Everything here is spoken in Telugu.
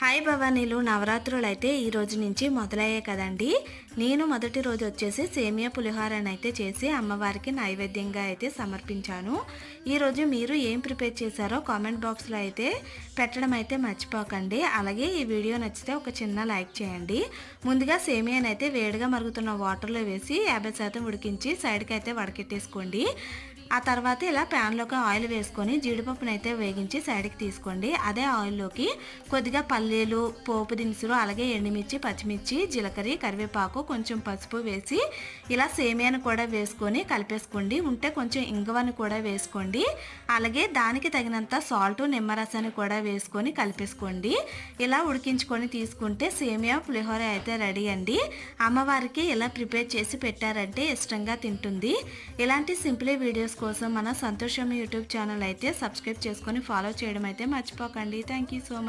హాయ్ భవానీలు, నవరాత్రులు అయితే ఈ రోజు నుంచి మొదలయ్యాయి కదండి. నేను మొదటి రోజు వచ్చేసి సేమియా పులిహోరని అయితే చేసి అమ్మవారికి నైవేద్యంగా అయితే సమర్పించాను. ఈరోజు మీరు ఏం ప్రిపేర్ చేశారో కామెంట్ బాక్స్లో అయితే పెట్టడం అయితే మర్చిపోకండి. అలాగే ఈ వీడియో నచ్చితే ఒక చిన్న లైక్ చేయండి. ముందుగా సేమియాని అయితే వేడిగా మరుగుతున్న వాటర్లో వేసి 50% ఉడికించి సైడ్కి అయితే వడకెట్టేసుకోండి. ఆ తర్వాత ఇలా ప్యాన్లోకి ఆయిల్ వేసుకొని జీడిపప్పును అయితే వేగించి సైడ్కి తీసుకోండి. అదే ఆయిల్లోకి కొద్దిగా పల్లీలు, పోపు దినుసులు, అలాగే ఎండుమిర్చి, పచ్చిమిర్చి, జీలకర్ర, కరివేపాకు, కొంచెం పసుపు వేసి ఇలా సేమియాను కూడా వేసుకొని కలిపేసుకోండి. ఉంటే కొంచెం ఇంగువను కూడా వేసుకోండి. అలాగే దానికి తగినంత సాల్ట్, నిమ్మరసాన్ని కూడా వేసుకొని కలిపేసుకోండి. ఇలా ఉడికించుకొని తీసుకుంటే సేమియా పులిహోర అయితే రెడీ అండి. అమ్మవారికి ఇలా ప్రిపేర్ చేసి పెట్టారంటే ఇష్టంగా తింటుంది. ఇలాంటి సింపుల్ వీడియోస్ కోసం మన సంతోషం యూట్యూబ్ ఛానల్ అయితే సబ్స్క్రైబ్ చేసుకొని ఫాలో చేయడం అయితే మర్చిపోకండి. Thank you so much.